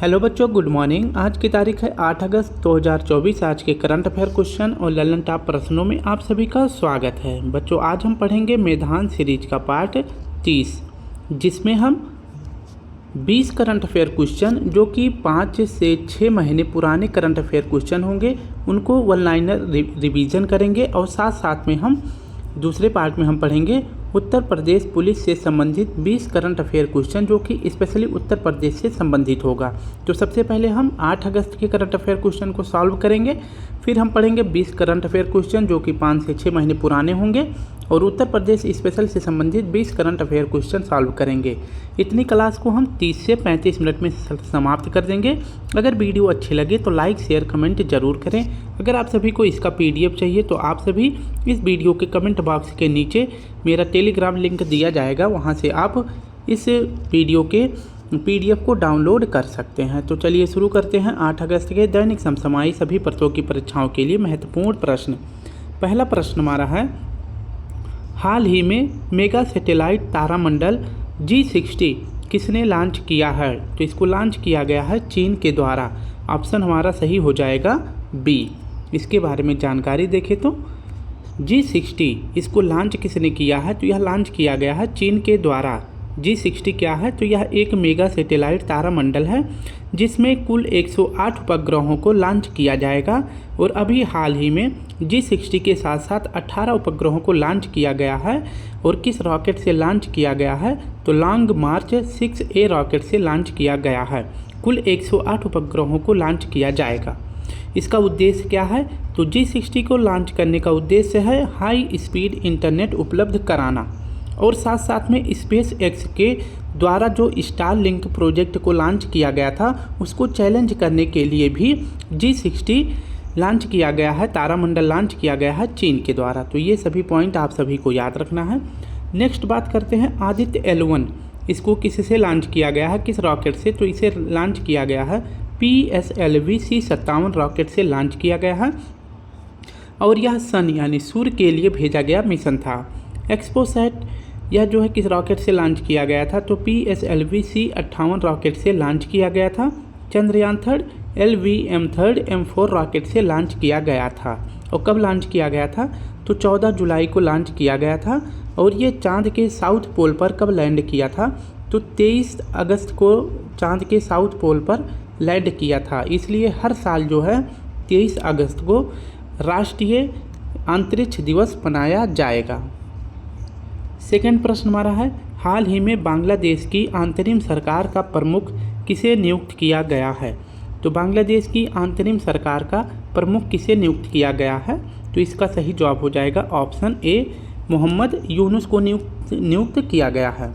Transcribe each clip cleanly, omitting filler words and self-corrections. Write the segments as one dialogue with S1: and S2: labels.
S1: Hello बच्चों, good morning. आज की तारीख है 8 अगस्त 2024। आज के करंट अफेयर क्वेश्चन और ललन टॉप प्रश्नों में आप सभी का स्वागत है। बच्चों, आज हम पढ़ेंगे मैदान सीरीज का पार्ट 30, जिसमें हम 20 करंट अफेयर क्वेश्चन जो कि 5 से 6 महीने पुराने करंट अफेयर क्वेश्चन होंगे, उनको वन लाइनर रिवीजन करेंगे। और साथ साथ में हम दूसरे पार्ट में हम पढ़ेंगे उत्तर प्रदेश पुलिस से संबंधित 20 करंट अफेयर क्वेश्चन जो कि स्पेशली उत्तर प्रदेश से संबंधित होगा। तो सबसे पहले हम 8 अगस्त के करंट अफेयर क्वेश्चन को सॉल्व करेंगे, फिर हम पढ़ेंगे 20 करंट अफेयर क्वेश्चन जो कि 5 से 6 महीने पुराने होंगे, और उत्तर प्रदेश स्पेशल से संबंधित 20 करंट अफेयर क्वेश्चन सॉल्व करेंगे। इतनी क्लास को हम 30 से 35 मिनट में समाप्त कर देंगे। अगर वीडियो अच्छी लगे तो लाइक शेयर कमेंट जरूर करें। अगर आप सभी को इसका PDF चाहिए तो आप सभी इस वीडियो के कमेंट बॉक्स के नीचे मेरा टेलीग्राम लिंक दिया जाएगा, वहां से आप इस वीडियो के PDF को डाउनलोड कर सकते हैं। तो चलिए शुरू करते हैं 8 अगस्त के दैनिक समसामयिक सभी प्रतियोगी परीक्षाओं के लिए महत्वपूर्ण प्रश्न। पहला प्रश्न हमारा है, हाल ही में मेगा सैटेलाइट तारामंडल G60 किसने लॉन्च किया है? तो इसको लॉन्च किया गया है चीन के द्वारा। ऑप्शन हमारा सही हो जाएगा B। इसके बारे में जानकारी देखें तो G60 इसको लॉन्च किसने किया है? तो यह लॉन्च किया गया है चीन के द्वारा। G60 क्या है? तो यह एक मेगा सैटेलाइट तारामंडल है जिसमें कुल 108 उपग्रहों को लॉन्च किया जाएगा। और अभी हाल ही में G60 के साथ साथ 18 उपग्रहों को लॉन्च किया गया है। और किस रॉकेट से लॉन्च किया गया है? तो लॉन्ग मार्च 6A रॉकेट से लॉन्च किया गया है। कुल 108 उपग्रहों को लॉन्च किया जाएगा। इसका उद्देश्य क्या है? तो G60 को लॉन्च करने का उद्देश्य है हाई स्पीड इंटरनेट उपलब्ध कराना, और साथ साथ में स्पेस एक्स के द्वारा जो स्टारलिंक प्रोजेक्ट को लॉन्च किया गया था उसको चैलेंज करने के लिए भी G60 लॉन्च किया गया है, तारामंडल लॉन्च किया गया है चीन के द्वारा। तो ये सभी पॉइंट आप सभी को याद रखना है। नेक्स्ट बात करते हैं आदित्य L1, इसको किससे लॉन्च किया गया है, किस रॉकेट से? तो इसे लॉन्च किया गया है PSLV C57 रॉकेट से लॉन्च किया गया है, और यह सन यानी सूर्य के लिए भेजा गया मिशन था। एक्सपोसैट यह जो है किस रॉकेट से लॉन्च किया गया था? तो PSLV C58 रॉकेट से लॉन्च किया गया था। चंद्रयान 3 LVM-3 M4 रॉकेट से लॉन्च किया गया था। और कब लॉन्च किया गया था? तो 14 जुलाई को लॉन्च किया गया था। और ये चांद के साउथ पोल पर कब लैंड किया था? तो 23 अगस्त को चांद के साउथ पोल पर लैंड किया था। इसलिए हर साल जो है 23 अगस्त को राष्ट्रीय अंतरिक्ष दिवस मनाया जाएगा। सेकंड प्रश्न हमारा है, हाल ही में बांग्लादेश की अंतरिम सरकार का प्रमुख किसे नियुक्त किया गया है? तो बांग्लादेश की अंतरिम सरकार का प्रमुख किसे नियुक्त किया गया है? तो इसका सही जवाब हो जाएगा ऑप्शन A, मोहम्मद यूनुस को नियुक्त किया गया है।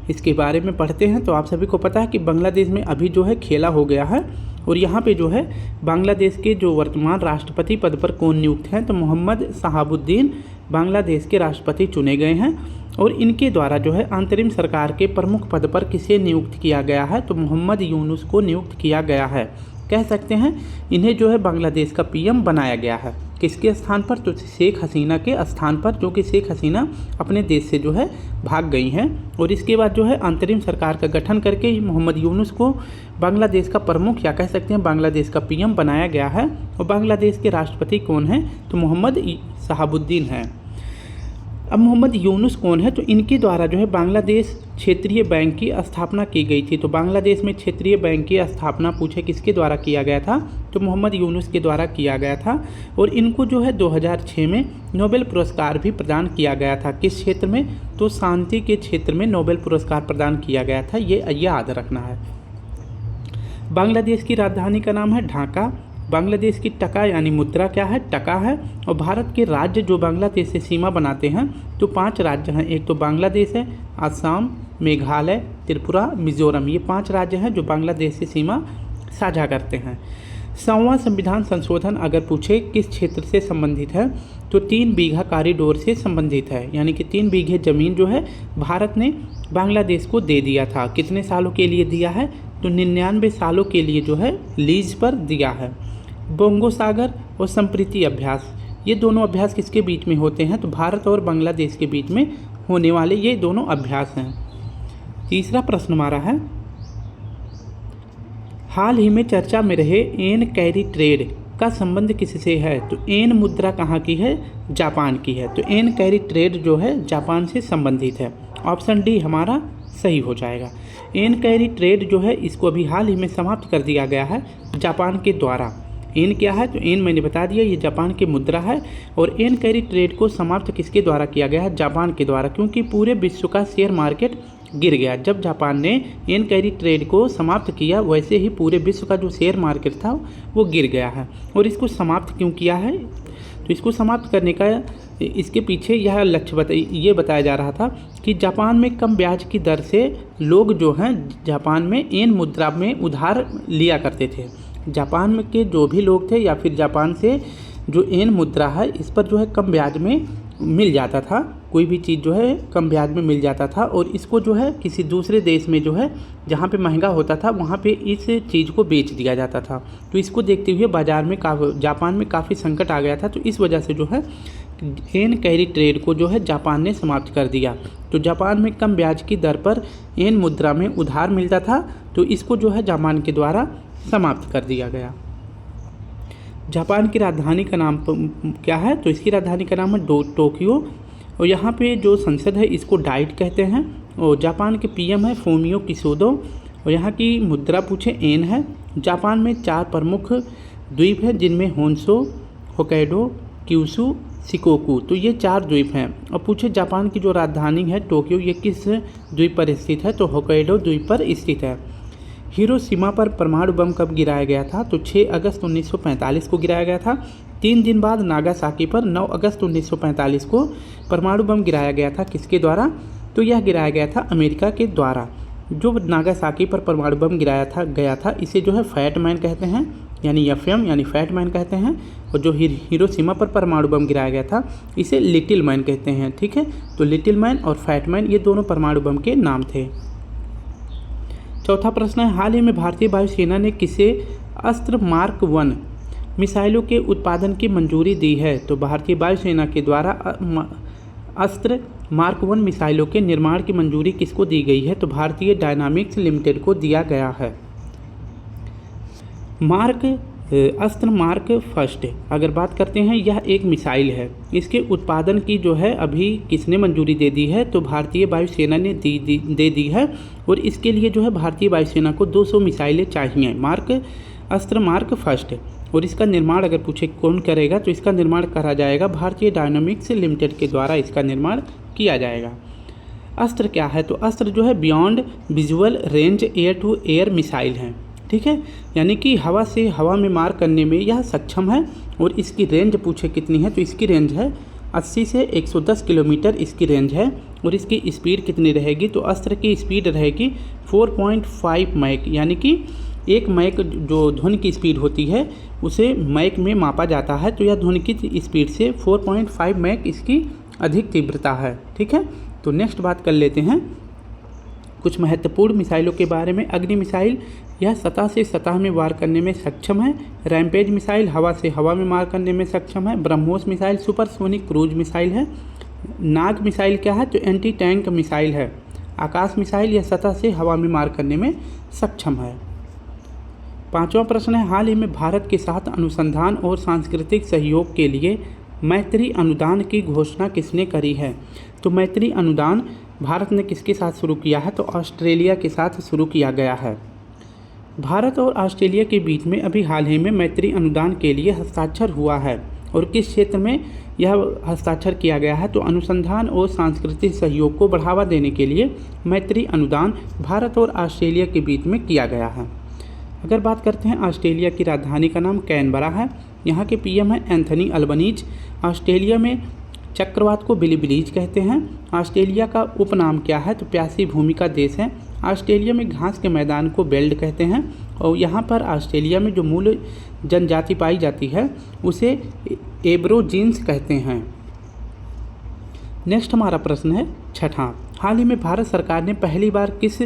S1: इसके बारे में पढ़ते हैं तो आप सभी को पता है कि बांग्लादेश में अभी जो है खेला हो गया है, और यहाँ पे जो है बांग्लादेश के जो वर्तमान राष्ट्रपति पद पर कौन नियुक्त हैं? तो मोहम्मद शहाबुद्दीन बांग्लादेश के राष्ट्रपति चुने गए हैं। और इनके द्वारा जो है अंतरिम सरकार के प्रमुख पद पर किसे नियुक्त किया गया है? तो मोहम्मद यूनुस को नियुक्त किया गया है। कह सकते हैं इन्हें जो है बांग्लादेश का PM बनाया गया है। किसके स्थान पर? तो शेख हसीना के स्थान पर, जो कि शेख हसीना अपने देश से जो है भाग गई हैं। और इसके बाद जो है अंतरिम सरकार का गठन करके मोहम्मद यूनुस को बांग्लादेश का प्रमुख या कह सकते हैं बांग्लादेश का PM बनाया गया है। और बांग्लादेश के राष्ट्रपति कौन हैं? तो मोहम्मद शहाबुद्दीन हैं। अब मोहम्मद यूनुस कौन है? तो इनके द्वारा जो है बांग्लादेश क्षेत्रीय बैंक की स्थापना की गई थी। तो बांग्लादेश में क्षेत्रीय बैंक की स्थापना पूछे किसके द्वारा किया गया था? तो मोहम्मद यूनुस के द्वारा किया गया था। और इनको जो है 2006 में नोबेल पुरस्कार भी प्रदान किया गया था। किस क्षेत्र में? तो शांति के क्षेत्र में नोबेल पुरस्कार प्रदान किया गया था, ये याद रखना है। बांग्लादेश की राजधानी का नाम है ढाका। बांग्लादेश की टका यानी मुद्रा क्या है? टका है। और भारत के राज्य जो बांग्लादेश से सीमा बनाते हैं तो 5 राज्य हैं। एक तो बांग्लादेश है, असम, मेघालय, त्रिपुरा, मिजोरम, ये 5 राज्य हैं जो बांग्लादेश से सीमा साझा करते हैं। 100वां संविधान संशोधन अगर पूछे किस क्षेत्र से संबंधित है? तो 3 बीघा कॉरिडोर से संबंधित है। यानी कि 3 बीघे ज़मीन जो है भारत ने बांग्लादेश को दे दिया था। कितने सालों के लिए दिया है? तो 99 सालों के लिए जो है लीज पर दिया है। बोंगो सागर और संप्रीति अभ्यास, ये दोनों अभ्यास किसके बीच में होते हैं? तो भारत और बांग्लादेश के बीच में होने वाले ये दोनों अभ्यास हैं। तीसरा प्रश्न हमारा है, हाल ही में चर्चा में रहे येन कैरी ट्रेड का संबंध किससे है? तो येन मुद्रा कहाँ की है? जापान की है। तो येन कैरी ट्रेड जो है जापान से संबंधित है। ऑप्शन डी हमारा सही हो जाएगा। येन कैरी ट्रेड जो है इसको अभी हाल ही में समाप्त कर दिया गया है जापान के द्वारा। येन क्या है? तो येन मैंने बता दिया, ये जापान की मुद्रा है। और येन कैरी ट्रेड को समाप्त किसके द्वारा किया गया है? जापान के द्वारा, क्योंकि पूरे विश्व का शेयर मार्केट गिर गया। जब जापान ने येन कैरी ट्रेड को समाप्त किया, वैसे ही पूरे विश्व का जो शेयर मार्केट था वो गिर गया है। और इसको समाप्त क्यों किया है? तो इसको समाप्त करने का इसके पीछे यह लक्ष्य ये बताया जा रहा था कि जापान में कम ब्याज की दर से लोग जो हैं जापान में येन मुद्रा में उधार लिया करते थे। जापान में के जो भी लोग थे या फिर जापान से जो येन मुद्रा है इस पर जो है कम ब्याज में मिल जाता था, कोई भी चीज़ जो है कम ब्याज में मिल जाता था। और इसको जो है किसी दूसरे देश में जो है जहाँ पे महंगा होता था वहाँ पे इस चीज़ को बेच दिया जाता था। तो इसको देखते हुए बाज़ार में जापान में काफ़ी संकट आ गया था। तो इस वजह से जो है येन कैरी ट्रेड को जो है जापान ने समाप्त कर दिया। तो जापान में कम ब्याज की दर पर येन मुद्रा में उधार मिलता था, तो इसको जो है जापान के द्वारा समाप्त कर दिया गया। जापान की राजधानी का नाम क्या है? तो इसकी राजधानी का नाम है टोक्यो। और यहाँ पे जो संसद है इसको डाइट कहते हैं। और जापान के पीएम है फूमियो किशिदा। और यहाँ की मुद्रा पूछे येन है। जापान में 4 प्रमुख द्वीप हैं जिनमें होन्शु, होक्काइडो, क्यूशू, शिकोकू। तो ये 4 द्वीप हैं। और पूछे जापान की जो राजधानी है टोक्यो ये किस द्वीप पर स्थित है? तो होक्काइडो द्वीप पर स्थित है। हिरोशिमा पर परमाणु बम कब गिराया गया था? तो 6 अगस्त 1945 को गिराया गया था। 3 दिन बाद नागासाकी पर 9 अगस्त 1945 को परमाणु बम गिराया गया था। किसके द्वारा? तो यह गिराया गया था अमेरिका के द्वारा। जो नागासाकी पर परमाणु बम गया था इसे जो है फैट मैन कहते हैं, यानी एफएम यानी फैट मैन कहते हैं। और जो हिरोशिमा पर परमाणु बम गिराया गया था इसे लिटिल मैन कहते हैं। ठीक है, तो लिटिल मैन और फैट मैन ये दोनों परमाणु बम के नाम थे। चौथा प्रश्न है, हाल ही में भारतीय वायुसेना ने किसे अस्त्र मार्क 1 मिसाइलों के उत्पादन की मंजूरी दी है? तो भारतीय वायुसेना के द्वारा अस्त्र मार्क 1 मिसाइलों के निर्माण की मंजूरी किसको दी गई है? तो भारतीय डायनामिक्स लिमिटेड को दिया गया है। अस्त्र मार्क फर्स्ट अगर बात करते हैं, यह एक मिसाइल है। इसके उत्पादन की जो है अभी किसने मंजूरी दे दी है? तो भारतीय वायुसेना ने दे दी है। और इसके लिए जो है भारतीय वायुसेना को 200 मिसाइलें चाहिए, अस्त्र मार्क फर्स्ट। और इसका निर्माण अगर पूछे कौन करेगा, तो इसका निर्माण करा जाएगा भारतीय डायनामिक्स लिमिटेड के द्वारा इसका निर्माण किया जाएगा। अस्त्र क्या है? तो अस्त्र जो है beyond visual range air to air missile है। ठीक है, यानी कि हवा से हवा में मार करने में यह सक्षम है। और इसकी रेंज पूछे कितनी है? तो इसकी रेंज है 80 से 110 किलोमीटर इसकी रेंज है। और इसकी स्पीड कितनी रहेगी? तो अस्त्र की स्पीड रहेगी 4.5 मैक, यानी कि 1 मैक जो ध्वनि की स्पीड होती है उसे मैक में मापा जाता है। तो यह ध्वनि की स्पीड से 4.5 मैक इसकी अधिक तीव्रता है। ठीक है, तो नेक्स्ट बात कर लेते हैं कुछ महत्वपूर्ण मिसाइलों के बारे में। अग्नि मिसाइल, यह सतह से सतह में वार करने में सक्षम है। रैम्पेज मिसाइल, हवा से हवा में मार करने में सक्षम है। BrahMos missile supersonic cruise missile है। नाग मिसाइल क्या है? तो एंटी टैंक मिसाइल है। आकाश मिसाइल, यह सतह से हवा में मार करने में सक्षम है। 5वां प्रश्न है, हाल ही में भारत के साथ अनुसंधान और सांस्कृतिक सहयोग के लिए मैत्री अनुदान की घोषणा किसने करी है? तो मैत्री अनुदान भारत ने किसके साथ शुरू किया है? तो ऑस्ट्रेलिया के साथ शुरू किया गया है। भारत और ऑस्ट्रेलिया के बीच में अभी हाल ही में मैत्री अनुदान के लिए हस्ताक्षर हुआ है। और किस क्षेत्र में यह हस्ताक्षर किया गया है? तो अनुसंधान और सांस्कृतिक सहयोग को बढ़ावा देने के लिए मैत्री अनुदान भारत और ऑस्ट्रेलिया के बीच में किया गया है। अगर बात करते हैं ऑस्ट्रेलिया की राजधानी का नाम कैनबरा है। यहाँ के पीएम है एंथनी अल्बनीज। ऑस्ट्रेलिया में चक्रवात को बिलीबिलीज कहते हैं। ऑस्ट्रेलिया का उपनाम क्या है? तो प्यासी भूमि का देश है। ऑस्ट्रेलिया में घास के मैदान को बेल्ट कहते हैं। और यहाँ पर ऑस्ट्रेलिया में जो मूल जनजाति पाई जाती है उसे एब्रोजिन्स कहते हैं। नेक्स्ट हमारा प्रश्न है 6वां, हाल ही में भारत सरकार ने पहली बार किस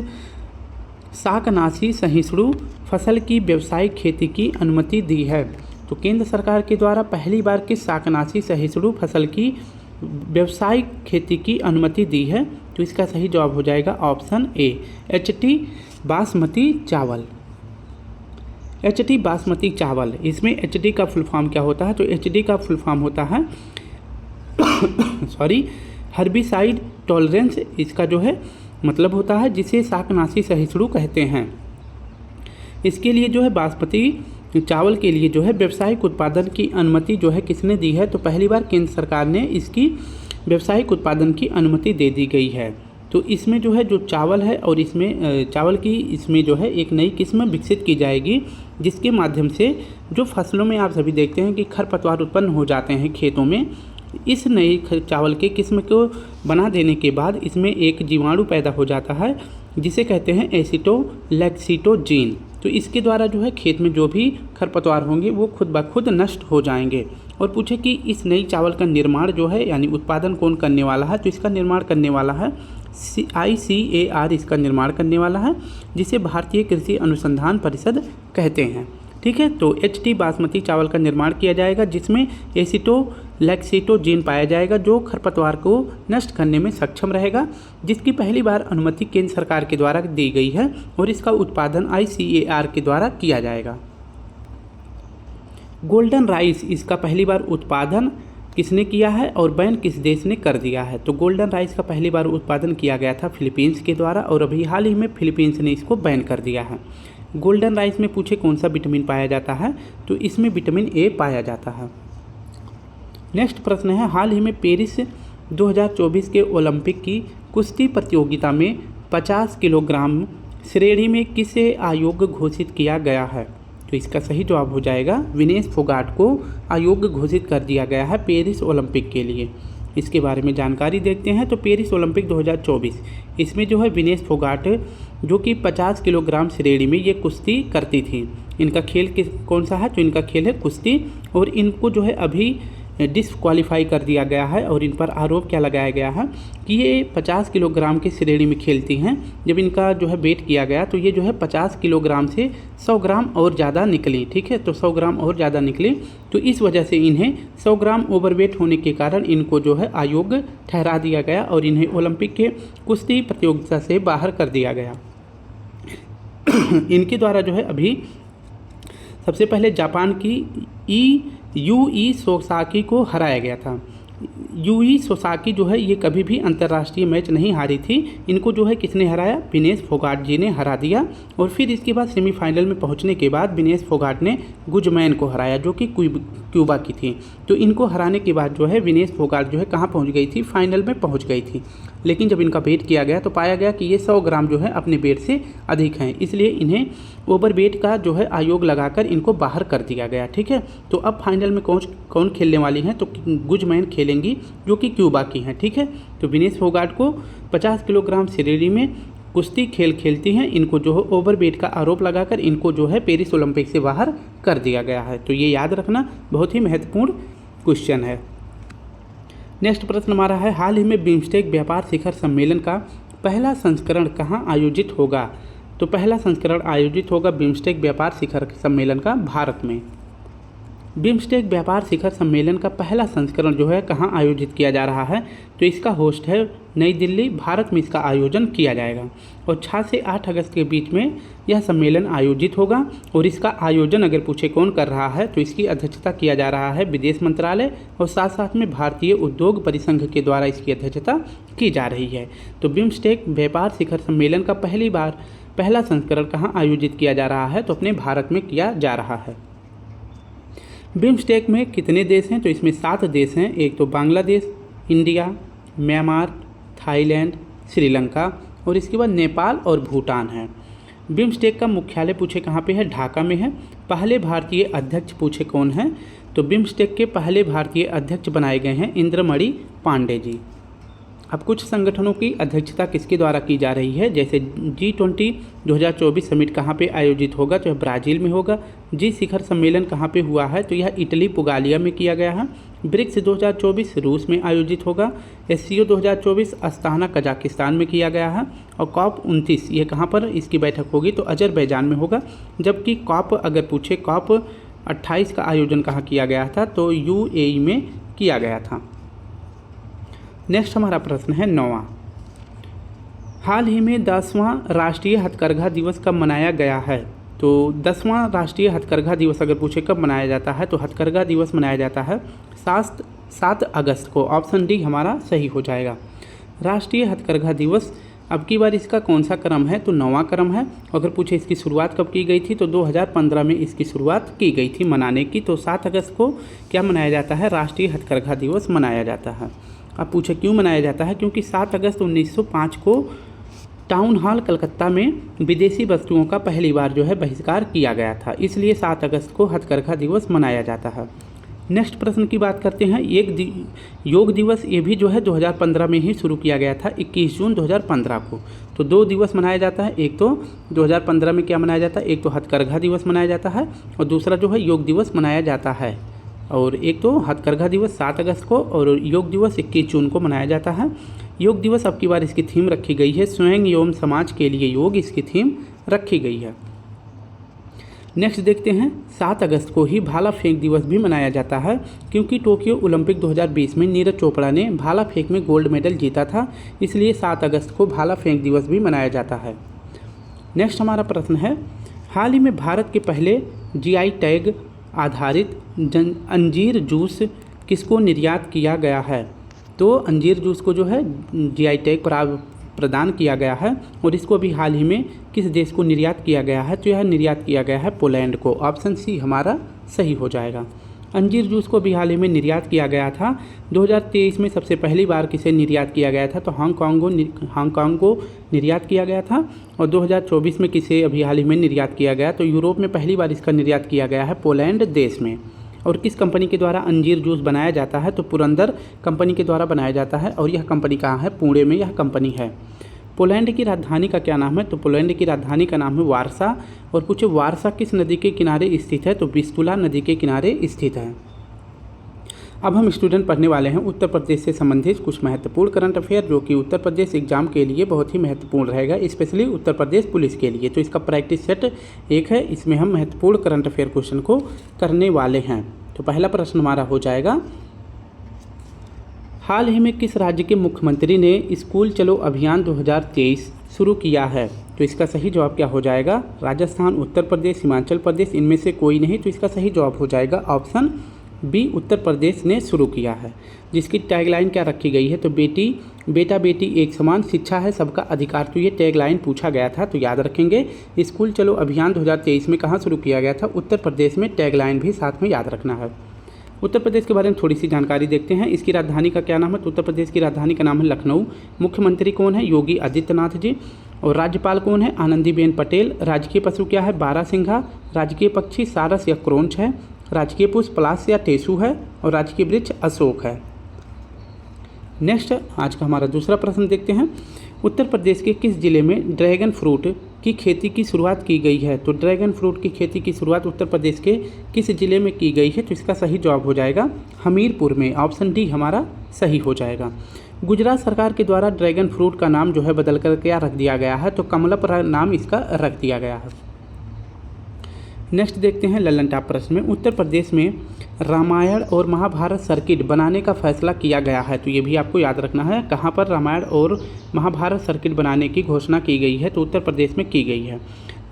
S1: शाकनाशी सहिष्णु फसल की व्यावसायिक खेती की अनुमति दी है? तो केंद्र सरकार के द्वारा पहली बार किस शाकनाशी सहिष्णु फसल की व्यावसायिक खेती की अनुमति दी है? तो इसका सही जवाब हो जाएगा ऑप्शन ए, HT बासमती चावल। एचटी बासमती चावल, इसमें एचडी का फुल फॉर्म क्या होता है? तो एचडी का फुल फॉर्म होता है हर्बिसाइड टॉलरेंस, इसका जो है मतलब होता है, जिसे शाकनाशी सहिष्णु कहते हैं। इसके लिए जो है बासमती चावल के लिए जो है व्यावसायिक उत्पादन की अनुमति जो है किसने दी है? तो पहली बार केंद्र सरकार ने इसकी व्यावसायिक उत्पादन की अनुमति दे दी गई है। तो इसमें जो है जो चावल है और इसमें चावल की इसमें जो है एक नई किस्म विकसित की जाएगी, जिसके माध्यम से जो फसलों में आप सभी देखते हैं कि खरपतवार उत्पन्न हो जाते हैं खेतों में, इस नए चावल के किस्म को बना देने के बाद इसमें एक जीवाणु पैदा हो जाता है जिसे कहते हैं एसिटोलैक्सिटोजीन। तो इसके द्वारा जो है खेत में जो भी खरपतवार होंगे वो खुद ब खुद नष्ट हो जाएंगे। और पूछे कि इस नई चावल का निर्माण जो है यानी उत्पादन कौन करने वाला है? तो इसका निर्माण करने वाला है ICAR, इसका निर्माण करने वाला है, जिसे भारतीय कृषि अनुसंधान परिषद कहते हैं। ठीक है, तो एचटी बासमती चावल का निर्माण किया जाएगा जिसमें एसिटोलैक्सिटोजीन पाया जाएगा जो खरपतवार को नष्ट करने में सक्षम रहेगा, जिसकी पहली बार अनुमति केंद्र सरकार के द्वारा दी गई है और इसका उत्पादन ICAR के द्वारा किया जाएगा। गोल्डन राइस, इसका पहली बार उत्पादन किसने किया है और बैन किस देश ने कर दिया है? तो गोल्डन राइस का पहली बार उत्पादन किया गया था फिलीपींस के द्वारा और अभी हाल ही में फिलीपींस ने इसको बैन कर दिया है। गोल्डन राइस में पूछे कौन सा विटामिन पाया जाता है? तो इसमें विटामिन ए पाया जाता है। नेक्स्ट प्रश्न है, हाल ही में पेरिस 2024 के ओलंपिक की कुश्ती प्रतियोगिता में 50 किलोग्राम श्रेणी में किसे अयोग्य घोषित किया गया है? तो इसका सही जवाब हो जाएगा विनेश फोगाट को अयोग्य घोषित कर दिया गया है पेरिस ओलंपिक के लिए। इसके बारे में जानकारी देखते हैं। तो पेरिस ओलंपिक 2024, इसमें जो है विनेश फोगाट जो कि 50 किलोग्राम श्रेणी में ये कुश्ती करती थी। इनका खेल कौन सा है? तो इनका खेल है कुश्ती और इनको जो है अभी डिस्क्वालीफाई कर दिया गया है और इन पर आरोप क्या लगाया गया है कि ये 50 किलोग्राम की श्रेणी में खेलती हैं। जब इनका जो है वेट किया गया तो ये जो है 50 किलोग्राम से 100 ग्राम और ज़्यादा निकली। ठीक है, तो 100 ग्राम और ज़्यादा निकली, तो इस वजह से इन्हें 100 ग्राम ओवरवेट होने के कारण इनको जो है अयोग्य ठहरा दिया गया और इन्हें ओलंपिक के कुश्ती प्रतियोगिता से बाहर कर दिया गया। इनके द्वारा जो है अभी सबसे पहले जापान की यूई सोसाकी को हराया गया था। यूई सोसाकी जो है ये कभी भी अंतर्राष्ट्रीय मैच नहीं हारी थी। इनको जो है किसने हराया? विनेश फोगाट जी ने हरा दिया। और फिर इसके बाद सेमीफाइनल में पहुंचने के बाद विनेश फोगाट ने गुजमैन को हराया जो कि क्यूबा की थी। तो इनको हराने के बाद जो है विनेश फोगाट जो है कहाँ पहुँच गई थी? फाइनल में पहुँच गई थी। लेकिन जब इनका वेट किया गया तो पाया गया कि ये 100 ग्राम जो है अपने वेट से अधिक हैं, इसलिए इन्हें ओवरवेट का जो है आयोग लगाकर इनको बाहर कर दिया गया। ठीक है, तो अब फाइनल में कौन खेलने वाली हैं? तो गुजमैन खेलेंगी जो कि क्यूबा की हैं। ठीक है, तो विनेश फोगाट को 50 किलोग्राम श्रेणी में कुश्ती खेलती हैं, इनको जो है ओवरवेट का आरोप लगाकर इनको जो है पेरिस ओलंपिक से बाहर कर दिया गया है। तो ये याद रखना बहुत ही महत्वपूर्ण क्वेश्चन है। नेक्स्ट प्रश्न हमारा है, हाल ही में बिम्स्टेक व्यापार शिखर सम्मेलन का पहला संस्करण कहाँ आयोजित होगा? तो पहला संस्करण आयोजित होगा बिम्स्टेक व्यापार शिखर सम्मेलन का भारत में। बिम्स्टेक व्यापार शिखर सम्मेलन का पहला संस्करण जो है कहाँ आयोजित किया जा रहा है? तो इसका होस्ट है नई दिल्ली, भारत में इसका आयोजन किया जाएगा और 6 से 8 अगस्त के बीच में यह सम्मेलन आयोजित होगा। और इसका आयोजन अगर पूछे कौन कर रहा है तो इसकी अध्यक्षता किया जा रहा है विदेश मंत्रालय और साथ साथ में भारतीय उद्योग परिसंघ के द्वारा इसकी अध्यक्षता की जा रही है। तो बिम्स्टेक व्यापार शिखर सम्मेलन का पहला संस्करण कहाँ आयोजित किया जा रहा है? तो अपने भारत में किया जा रहा है। बिम्स्टेक में कितने देश हैं? तो इसमें 7 देश हैं। एक तो Bangladesh, India, Myanmar, Thailand, Sri Lanka और इसके बाद नेपाल और भूटान है। बिम्स्टेक का मुख्यालय पूछे कहाँ पे है? ढाका में है। पहले भारतीय अध्यक्ष पूछे कौन है? तो बिम्स्टेक के पहले भारतीय अध्यक्ष बनाए गए हैं इंद्रमणि पांडे जी। अब कुछ संगठनों की अध्यक्षता किसके द्वारा की जा रही है? जैसे G20 2024 समिट कहाँ पे आयोजित होगा? तो यह ब्राज़ील में होगा। जी शिखर सम्मेलन कहाँ पे हुआ है? तो यह इटली पुगालिया में किया गया है। ब्रिक्स 2024 रूस में आयोजित होगा। SCO 2024 अस्ताना कजाकिस्तान में किया गया है। और COP 29 ये कहाँ पर इसकी बैठक होगी? तो अजरबैजान में होगा। जबकि COP अगर पूछे COP 28 का आयोजन कहाँ किया गया था? तो UAE में किया गया था। नेक्स्ट हमारा प्रश्न है 9वां, हाल ही में 10वां राष्ट्रीय हथकरघा दिवस कब मनाया गया है? तो 10वां राष्ट्रीय हथकरघा दिवस अगर पूछे कब मनाया जाता है तो हथकरघा दिवस मनाया जाता है 7 अगस्त को। ऑप्शन डी हमारा सही हो जाएगा। राष्ट्रीय हथकरघा दिवस अब की बार इसका कौन सा क्रम है तो 9वां क्रम है। अगर पूछे इसकी शुरुआत कब की गई थी तो 2015 में इसकी शुरुआत की गई थी मनाने की। तो 7 अगस्त को क्या मनाया जाता है, राष्ट्रीय हथकरघा दिवस मनाया जाता है। अब पूछे क्यों मनाया जाता है, क्योंकि 7 अगस्त 1905 को टाउन हॉल कलकत्ता में विदेशी वस्तुओं का पहली बार जो है बहिष्कार किया गया था, इसलिए 7 अगस्त को हथकरघा दिवस मनाया जाता है। नेक्स्ट प्रश्न की बात करते हैं। योग दिवस ये भी जो है 2015 में ही शुरू किया गया था, 21 जून 2015 को। तो 2 दिवस मनाया जाता है, एक तो 2015 में क्या मनाया जाता है, एक तो हथकरघा दिवस मनाया जाता है और दूसरा जो है योग दिवस मनाया जाता है। और एक तो हथकरघा दिवस 7 अगस्त को और योग दिवस 21 जून को मनाया जाता है। योग दिवस अब की बार इसकी थीम रखी गई है स्वयं एवं समाज के लिए योग, इसकी थीम रखी गई है। नेक्स्ट देखते हैं, 7 अगस्त को ही भाला फेंक दिवस भी मनाया जाता है, क्योंकि टोक्यो ओलंपिक 2020 में नीरज चोपड़ा ने भाला फेंक में गोल्ड मेडल जीता था, इसलिए 7 अगस्त को भाला फेंक दिवस भी मनाया जाता है। नेक्स्ट हमारा प्रश्न है, हाल ही में भारत के पहले जीआई टैग आधारित अंजीर जूस किसको निर्यात किया गया है। तो अंजीर जूस को जो है जीआई टैग प्रदान किया गया है और इसको भी हाल ही में किस देश को निर्यात किया गया है, तो यह निर्यात किया गया है पोलैंड को। ऑप्शन सी हमारा सही हो जाएगा। अंजीर जूस को भी हाल ही में निर्यात किया गया था। 2023 में सबसे पहली बार किसे निर्यात किया गया था तो हांगकांग को निर्यात किया गया था। और 2024 में किसे अभी हाल ही में निर्यात किया गया तो यूरोप में पहली बार इसका निर्यात किया गया है पोलैंड देश में। और किस कंपनी के द्वारा अंजीर जूस बनाया जाता है तो पुरंदर कंपनी के द्वारा बनाया जाता है और यह कंपनी कहाँ है, पुणे में यह कंपनी है। पोलैंड की राजधानी का क्या नाम है तो पोलैंड की राजधानी का नाम है वारसा। और पूछे वारसा किस नदी के किनारे स्थित है तो विस्तुला नदी के किनारे स्थित है। अब हम स्टूडेंट पढ़ने वाले हैं उत्तर प्रदेश से संबंधित कुछ महत्वपूर्ण करंट अफेयर, जो कि उत्तर प्रदेश एग्जाम के लिए बहुत ही महत्वपूर्ण रहेगा, स्पेशली उत्तर प्रदेश पुलिस के लिए। तो इसका प्रैक्टिस सेट 1 है, इसमें हम महत्वपूर्ण करंट अफेयर क्वेश्चन को करने वाले हैं। तो पहला प्रश्न हमारा हो जाएगा, हाल ही में किस राज्य के मुख्यमंत्री ने स्कूल चलो अभियान 2023 शुरू किया है। तो इसका सही जवाब क्या हो जाएगा, राजस्थान, उत्तर प्रदेश, हिमाचल प्रदेश, इनमें से कोई नहीं। तो इसका सही जवाब हो जाएगा ऑप्शन बी, उत्तर प्रदेश ने शुरू किया है, जिसकी टैगलाइन क्या रखी गई है तो बेटा बेटी एक समान, शिक्षा है सबका अधिकार। तो ये टैगलाइन पूछा गया था, तो याद रखेंगे। स्कूल चलो अभियान 2023 में कहाँ शुरू किया गया था, उत्तर प्रदेश में। टैगलाइन भी साथ में याद रखना है। उत्तर प्रदेश के बारे में थोड़ी सी जानकारी देखते हैं। इसकी राजधानी का क्या नाम है तो उत्तर प्रदेश की राजधानी का नाम है लखनऊ। मुख्यमंत्री कौन है, योगी आदित्यनाथ जी। और राज्यपाल कौन है, आनंदीबेन पटेल। राजकीय पशु क्या है, बारहसिंघा। राजकीय पक्षी सारस या क्रोंच है। राजकीय पुष्प पलाश या टेसू है। और राजकीय वृक्ष अशोक है। नेक्स्ट आज का हमारा दूसरा प्रश्न देखते हैं, उत्तर प्रदेश के किस जिले में ड्रैगन फ्रूट की खेती की शुरुआत की गई है। तो ड्रैगन फ्रूट की खेती की शुरुआत उत्तर प्रदेश के किस जिले में की गई है। तो इसका सही जवाब हो जाएगा हमीरपुर में। ऑप्शन डी हमारा सही हो जाएगा। गुजरात सरकार के द्वारा ड्रैगन फ्रूट का नाम जो है बदल कर क्या रख दिया गया है तो कमलप नाम इसका रख दिया गया है। नेक्स्ट देखते हैं लल्लन टॉप प्रश्न में, उत्तर प्रदेश में रामायण और महाभारत सर्किट बनाने का फैसला किया गया है। तो ये भी आपको याद रखना है, कहाँ पर रामायण और महाभारत सर्किट बनाने की घोषणा की गई है तो उत्तर प्रदेश में की गई है।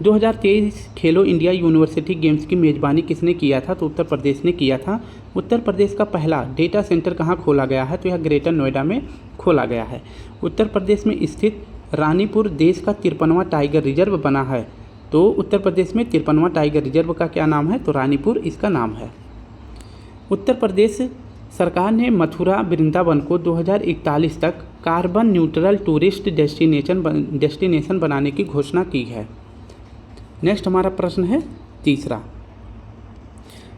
S1: 2023 खेलो इंडिया यूनिवर्सिटी गेम्स की मेज़बानी किसने किया था तो उत्तर प्रदेश ने किया था। उत्तर प्रदेश का पहला डेटा सेंटर कहाँ खोला गया है तो यह ग्रेटर नोएडा में खोला गया है। उत्तर प्रदेश में स्थित रानीपुर देश का 53वां टाइगर रिजर्व बना है। तो उत्तर प्रदेश में 53वां टाइगर रिजर्व का क्या नाम है तो रानीपुर इसका नाम है। उत्तर प्रदेश सरकार ने मथुरा वृंदावन को 2041 तक कार्बन न्यूट्रल टूरिस्ट डेस्टिनेशन बनाने की घोषणा की है। नेक्स्ट हमारा प्रश्न है तीसरा,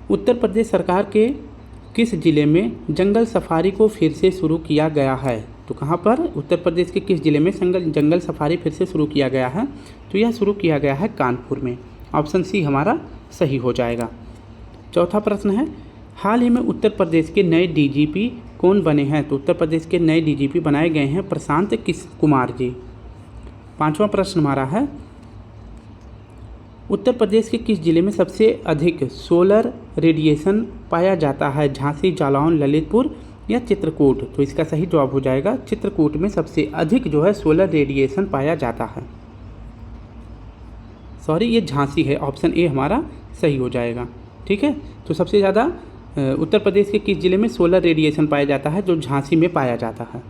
S1: उत्तर प्रदेश सरकार के किस जिले में जंगल सफारी को फिर से शुरू किया गया है। तो कहाँ पर, उत्तर प्रदेश के किस जिले में जंगल सफारी फिर से शुरू किया गया है तो यह शुरू किया गया है कानपुर में। ऑप्शन सी हमारा सही हो जाएगा। चौथा प्रश्न है, हाल ही में उत्तर प्रदेश के नए डीजीपी कौन बने हैं। तो उत्तर प्रदेश के नए डीजीपी बनाए गए हैं प्रशांत कुमार जी। पांचवा प्रश्न हमारा है, उत्तर प्रदेश के किस जिले में सबसे अधिक सोलर रेडिएशन पाया जाता है, झांसी, जालौन, ललितपुर या चित्रकूट। तो इसका सही जवाब हो जाएगा चित्रकूट में सबसे अधिक जो है सोलर रेडिएशन पाया जाता है। ये झांसी है, ऑप्शन ए हमारा सही हो जाएगा। ठीक है, तो सबसे ज़्यादा उत्तर प्रदेश के किस जिले में सोलर रेडिएशन पाया जाता है? जो झांसी में पाया जाता है।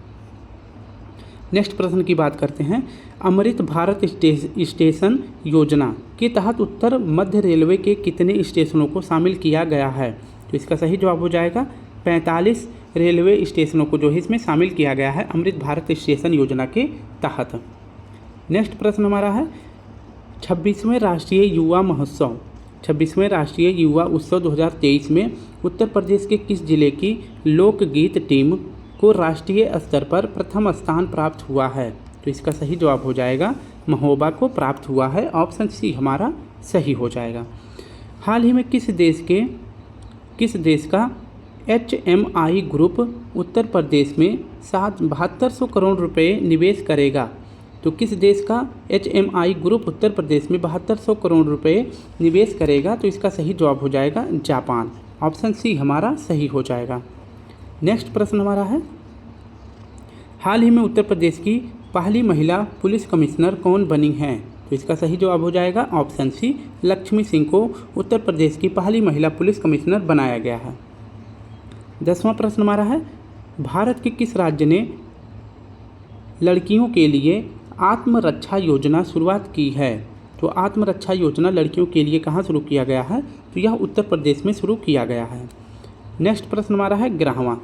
S1: नेक्स्ट प्रश्न की बात करते हैं। अमृत भारत स्टेशन योजना के तहत उत्तर मध्य रेलवे के कितने स्टेशनों को शामिल किया गया है? तो इसका सही जवाब हो जाएगा 45 रेलवे स्टेशनों को जो है इसमें शामिल किया गया है अमृत भारत स्टेशन योजना के तहत। नेक्स्ट प्रश्न हमारा है 26वें राष्ट्रीय युवा महोत्सव 26वें राष्ट्रीय युवा उत्सव 2023 में उत्तर प्रदेश के किस जिले की लोकगीत टीम को राष्ट्रीय स्तर पर प्रथम स्थान प्राप्त हुआ है? तो इसका सही जवाब हो जाएगा महोबा को प्राप्त हुआ है, ऑप्शन सी हमारा सही हो जाएगा। हाल ही में किस देश का HMI ग्रुप उत्तर प्रदेश में 7200 करोड़ रुपए निवेश करेगा? तो किस देश का HMI ग्रुप उत्तर प्रदेश में 7200 करोड़ रुपए निवेश करेगा? तो इसका सही जवाब हो जाएगा जापान, ऑप्शन सी हमारा सही हो जाएगा। नेक्स्ट प्रश्न हमारा है हाल ही में उत्तर प्रदेश की पहली महिला पुलिस कमिश्नर कौन बनी हैं? तो इसका सही जवाब हो जाएगा ऑप्शन सी लक्ष्मी सिंह को उत्तर प्रदेश की पहली महिला पुलिस कमिश्नर बनाया गया है। 10वां प्रश्न हमारा है भारत के किस राज्य ने लड़कियों के लिए आत्मरक्षा योजना शुरुआत की है? तो आत्मरक्षा योजना लड़कियों के लिए कहाँ शुरू किया गया है? तो यह उत्तर प्रदेश में शुरू किया गया है। नेक्स्ट प्रश्न हमारा है 11वां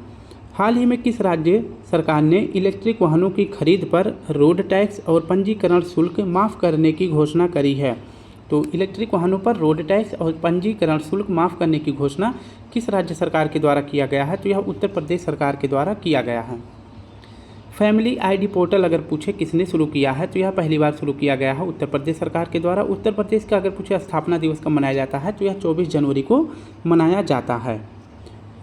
S1: हाल ही में किस राज्य सरकार ने इलेक्ट्रिक वाहनों की खरीद पर रोड टैक्स और पंजीकरण शुल्क माफ़ करने की घोषणा करी है? तो इलेक्ट्रिक वाहनों पर रोड टैक्स और पंजीकरण शुल्क माफ़ करने की घोषणा किस राज्य सरकार के द्वारा किया गया है? तो यह उत्तर प्रदेश सरकार के द्वारा किया गया है। फैमिली ID पोर्टल अगर पूछे किसने शुरू किया है? तो यह पहली बार शुरू किया गया है उत्तर प्रदेश सरकार के द्वारा। उत्तर प्रदेश का अगर पूछे स्थापना दिवस कब मनाया जाता है? तो यह 24 जनवरी को मनाया जाता है।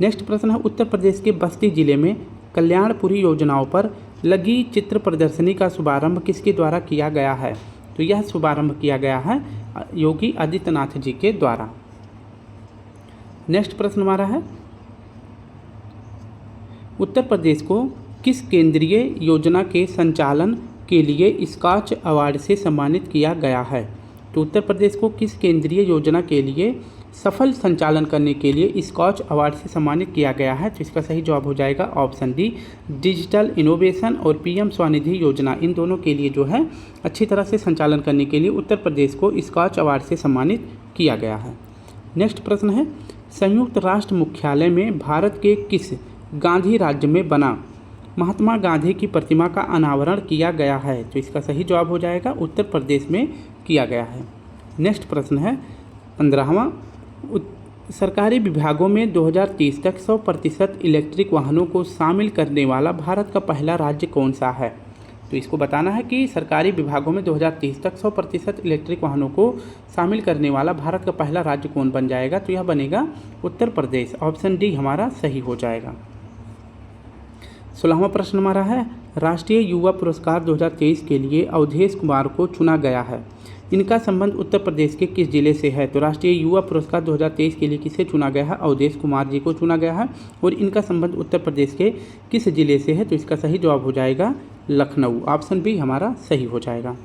S1: नेक्स्ट प्रश्न है उत्तर प्रदेश के बस्ती जिले में कल्याणपुरी योजनाओं पर लगी चित्र प्रदर्शनी का शुभारंभ किसके द्वारा किया गया है? तो यह शुभारंभ किया गया है योगी आदित्यनाथ जी के द्वारा। नेक्स्ट प्रश्न हमारा है उत्तर प्रदेश को किस केंद्रीय योजना के संचालन के लिए स्कॉच अवार्ड से सम्मानित किया गया है? तो उत्तर प्रदेश को किस केंद्रीय योजना के लिए सफल संचालन करने के लिए स्कॉच अवार्ड से सम्मानित किया गया है? तो इसका सही जवाब हो जाएगा ऑप्शन डी डिजिटल इनोवेशन और PM स्वनिधि योजना, इन दोनों के लिए जो है अच्छी तरह से संचालन करने के लिए उत्तर प्रदेश को स्कॉच अवार्ड से सम्मानित किया गया है। नेक्स्ट प्रश्न है संयुक्त राष्ट्र मुख्यालय में भारत के किस गांधी राज्य में बना महात्मा गांधी की प्रतिमा का अनावरण किया गया है? तो इसका सही जवाब हो जाएगा उत्तर प्रदेश में किया गया है। नेक्स्ट प्रश्न है 15वां सरकारी विभागों में 2030 तक 100% इलेक्ट्रिक वाहनों को शामिल करने वाला भारत का पहला राज्य कौन सा है? तो इसको बताना है कि सरकारी विभागों में 2030 तक 100% इलेक्ट्रिक वाहनों को शामिल करने वाला भारत का पहला राज्य कौन बन जाएगा? तो यह बनेगा उत्तर प्रदेश, ऑप्शन डी हमारा सही हो जाएगा। 16वां प्रश्न हमारा है राष्ट्रीय युवा पुरस्कार 2023 के लिए अवधेश कुमार को चुना गया है। इनका संबंध उत्तर प्रदेश के किस जिले से है? तो राष्ट्रीय युवा पुरस्कार 2023 के लिए किसे चुना गया है? अवधेश कुमार जी को चुना गया है और इनका संबंध उत्तर प्रदेश के किस जिले से है? तो इसका सही जवाब हो जाएगा लखनऊ, ऑप्शन बी हमारा सही हो जाएगा।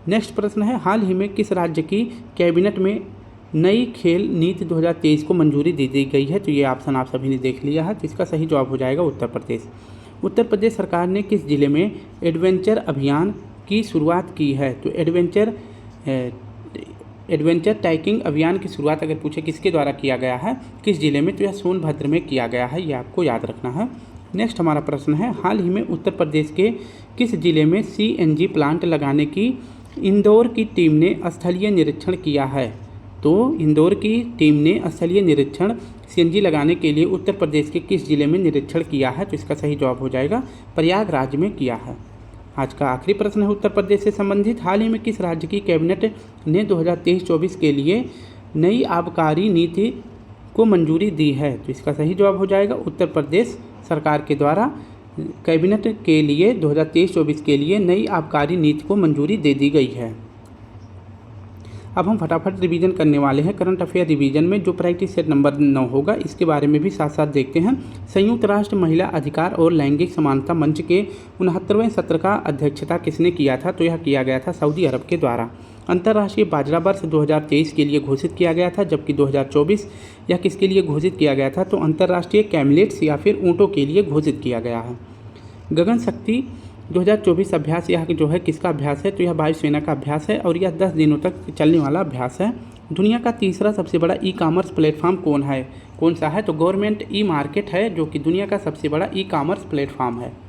S1: नेक्स्ट प्रश्न है हाल ही में किस राज्य की कैबिनेट में नई खेल नीति 2023 को मंजूरी दे दी गई है? तो ये ऑप्शन आप सभी ने देख लिया है, तो इसका सही जवाब हो जाएगा उत्तर प्रदेश। उत्तर प्रदेश सरकार ने किस जिले में एडवेंचर अभियान की शुरुआत की है? तो एडवेंचर टाइकिंग अभियान की शुरुआत अगर पूछे किसके द्वारा किया गया है, किस जिले में? तो यह सोनभद्र में किया गया है, ये आपको याद रखना है। नेक्स्ट हमारा प्रश्न है हाल ही में उत्तर प्रदेश के किस जिले में CNG प्लांट लगाने की इंदौर की टीम ने स्थलीय निरीक्षण किया है? तो इंदौर की टीम ने स्थलीय निरीक्षण CNG लगाने के लिए उत्तर प्रदेश के किस जिले में निरीक्षण किया है? तो इसका सही जवाब हो जाएगा प्रयागराज में किया है। आज का आखिरी प्रश्न है उत्तर प्रदेश से संबंधित हाल ही में किस राज्य की कैबिनेट ने 2023-24 के लिए नई आबकारी नीति को मंजूरी दी है? तो इसका सही जवाब हो जाएगा उत्तर प्रदेश सरकार के द्वारा कैबिनेट के लिए 2023-24 के लिए नई आबकारी नीति को मंजूरी दे दी गई है। अब हम फटाफट रिवीजन करने वाले हैं करंट अफेयर रिवीजन में जो प्रैक्टिस सेट नंबर 9 होगा, इसके बारे में भी साथ साथ देखते हैं। संयुक्त राष्ट्र महिला अधिकार और लैंगिक समानता मंच के 69वें सत्र का अध्यक्षता किसने किया था? तो यह किया गया था सऊदी अरब के द्वारा। अंतर्राष्ट्रीय बाजरा वर्ष 2023 के लिए घोषित किया गया था, जबकि 2024 यह किसके लिए घोषित किया गया था? तो अंतर्राष्ट्रीय कैमलेट्स या फिर ऊँटों के लिए घोषित किया गया है। गगन शक्ति 2024 अभ्यास यह जो है किसका अभ्यास है? तो यह वायुसेना का अभ्यास है और यह 10 दिनों तक चलने वाला अभ्यास है। दुनिया का तीसरा सबसे बड़ा ई कॉमर्स प्लेटफॉर्म कौन सा है? तो गवर्नमेंट ई मार्केट है, जो कि दुनिया का सबसे बड़ा ई कॉमर्स प्लेटफॉर्म है।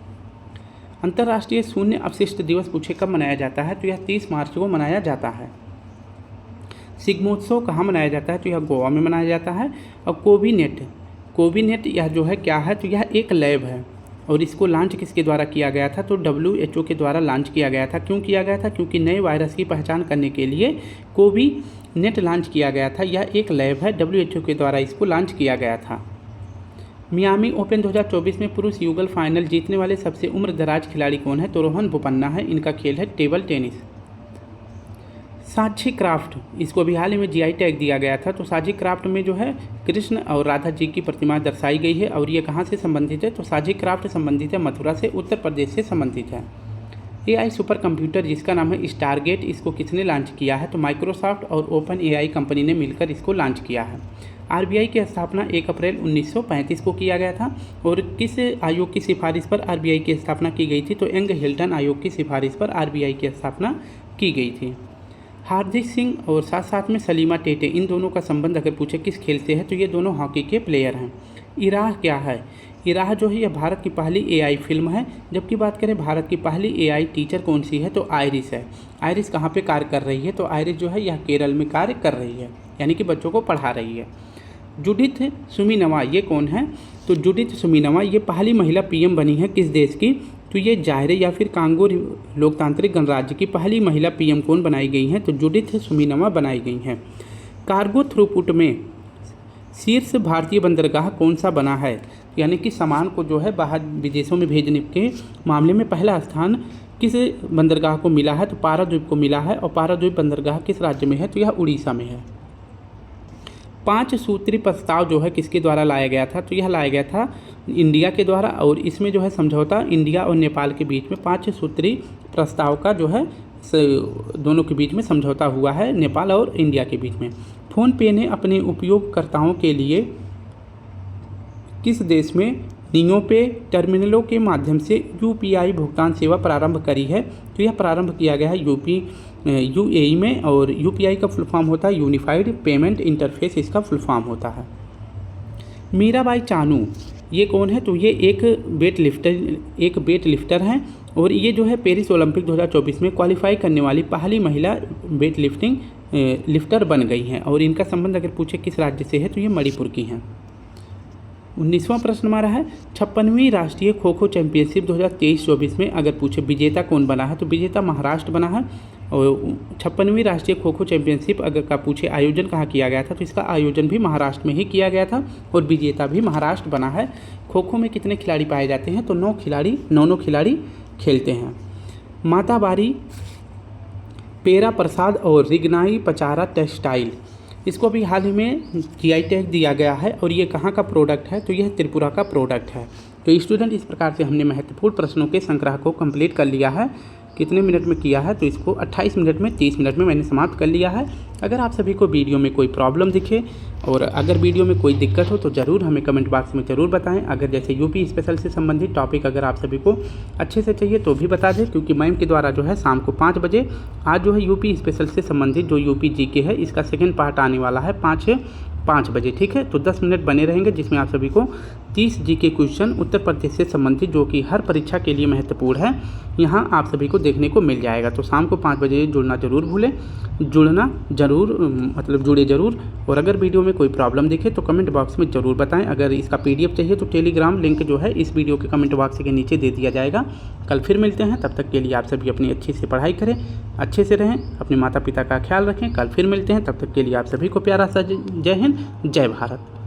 S1: अंतर्राष्ट्रीय शून्य अपशिष्ट दिवस पूछे कब मनाया जाता है? तो यह 30 मार्च को मनाया जाता है। सिग्मोत्सव कहाँ मनाया जाता है? तो यह गोवा में मनाया जाता है। और कोविनेट यह जो है क्या है? तो यह एक लैब है और इसको लॉन्च किसके द्वारा किया गया था? तो WHO के द्वारा लॉन्च किया गया था। क्यों किया गया था? क्योंकि नए वायरस की पहचान करने के लिए कोविनेट लॉन्च किया गया था। यह एक लैब है, WHO के द्वारा इसको लॉन्च किया गया था। मियामी ओपन 2024 में पुरुष युगल फाइनल जीतने वाले सबसे उम्रदराज खिलाड़ी कौन है? तो रोहन बोपन्ना है। इनका खेल है टेबल टेनिस। साझी क्राफ्ट, इसको भी हाल ही में GI टैग दिया गया था। तो साझी क्राफ्ट में जो है कृष्ण और राधा जी की प्रतिमा दर्शाई गई है और ये कहाँ से संबंधित है? तो साझी क्राफ्ट संबंधित है मथुरा से, उत्तर प्रदेश से संबंधित है। AI सुपर कंप्यूटर जिसका नाम है स्टारगेट, इसको किसने लॉन्च किया है? तो माइक्रोसॉफ्ट और ओपन AI कंपनी ने मिलकर इसको लॉन्च किया है। RBI की स्थापना 1 अप्रैल 1935 को किया गया था और किस आयोग की सिफारिश पर RBI की स्थापना की गई थी? तो यंग हिल्टन आयोग की सिफारिश पर RBI की स्थापना की गई थी। हार्दिक सिंह और साथ साथ में सलीमा टेटे, इन दोनों का संबंध अगर पूछे किस खेल से है? तो ये दोनों हॉकी के प्लेयर हैं। इराह क्या है? इराह जो है यह भारत की पहली AI फिल्म है। जबकि बात करें भारत की पहली AI टीचर कौन सी है? तो आयरिस है। आयरिस कहाँ पे कार्य कर रही है? तो आयरिस जो है यह केरल में कार्य कर रही है, यानी कि बच्चों को पढ़ा रही है। जुडिथ सुमीनवा ये कौन है? तो जुडिथ सुमीनवा ये पहली महिला PM बनी है किस देश की? तो ये जायरे या फिर कांगो लोकतांत्रिक गणराज्य की पहली महिला PM कौन बनाई गई हैं? तो जुडिथ सुमीनवा बनाई गई हैं। कार्गो थ्रूपुट में शीर्ष भारतीय बंदरगाह कौन सा बना है? यानी कि सामान को जो है बाहर विदेशों में भेजने के मामले में पहला स्थान किस बंदरगाह को मिला है? तो पारादीप को मिला है। और पारादीप बंदरगाह किस राज्य में है? तो यह उड़ीसा में है। 5 सूत्रीय प्रस्ताव जो है किसके द्वारा लाया गया था? तो यह लाया गया था इंडिया के द्वारा और इसमें जो है समझौता इंडिया और नेपाल के बीच में 5 सूत्रीय प्रस्ताव का जो है दोनों के बीच में समझौता हुआ है, नेपाल और इंडिया के बीच में। फ़ोनपे ने अपने उपयोगकर्ताओं के लिए किस देश में नियो पे टर्मिनलों के माध्यम से UPI भुगतान सेवा प्रारंभ करी है? तो यह प्रारंभ किया गया है UAE में और UPI का फुल फॉर्म होता है यूनिफाइड पेमेंट इंटरफेस, इसका फुल फॉर्म होता है। मीराबाई चानू ये कौन है? तो ये एक वेट लिफ्टर हैं और ये जो है पेरिस ओलंपिक 2024 में क्वालिफाई करने वाली पहली महिला वेट लिफ्टर बन गई हैं और इनका संबंध अगर पूछे किस राज्य से है? तो ये मणिपुर की हैं। 19वां प्रश्न हमारा है 56वीं राष्ट्रीय खो खो चैंपियनशिप 2023-24 में अगर पूछे विजेता कौन बना है? तो विजेता महाराष्ट्र बना है। और 56वीं राष्ट्रीय खो खो चैंपियनशिप अगर का पूछे आयोजन कहाँ किया गया था? तो इसका आयोजन भी महाराष्ट्र में ही किया गया था और विजेता भी महाराष्ट्र बना है। खो खो में कितने खिलाड़ी पाए जाते हैं? तो 9 खिलाड़ी खेलते हैं। माताबारी पेरा प्रसाद और रिगनाई पचारा टेक्सटाइल, इसको भी हाल ही में GI टैग दिया गया है और ये कहाँ का प्रोडक्ट है? तो यह त्रिपुरा का प्रोडक्ट है। तो स्टूडेंट इस प्रकार से हमने महत्वपूर्ण प्रश्नों के संग्रह को कंप्लीट कर लिया है। कितने मिनट में किया है? तो इसको 28 मिनट में 30 मिनट में मैंने समाप्त कर लिया है। अगर आप सभी को वीडियो में कोई प्रॉब्लम दिखे और अगर वीडियो में कोई दिक्कत हो तो ज़रूर हमें कमेंट बॉक्स में ज़रूर बताएं। अगर जैसे UP स्पेशल से संबंधित टॉपिक अगर आप सभी को अच्छे से चाहिए तो भी बता दें, क्योंकि मैम के द्वारा जो है शाम को 5 बजे आज जो है UP स्पेशल से संबंधित जो UP GK है इसका सेकेंड पार्ट आने वाला है 5 बजे, ठीक है। तो 10 मिनट बने रहेंगे जिसमें आप सभी को 30 GK क्वेश्चन उत्तर प्रदेश से संबंधित जो कि हर परीक्षा के लिए महत्वपूर्ण है यहाँ आप सभी को देखने को मिल जाएगा। तो शाम को 5 बजे जुड़ना जरूर भूलें, जुड़े जरूर। और अगर वीडियो में कोई प्रॉब्लम दिखे तो कमेंट बॉक्स में ज़रूर बताएं। अगर इसका PDF चाहिए तो टेलीग्राम लिंक जो है इस वीडियो के कमेंट बॉक्स के नीचे दे दिया जाएगा। कल फिर मिलते हैं, तब तक के लिए आप सभी अपनी अच्छी से पढ़ाई करें, अच्छे से रहें, अपने माता पिता का ख्याल रखें। कल फिर मिलते हैं, तब तक के लिए आप सभी को प्यारा सा जय हिंद, जय भारत।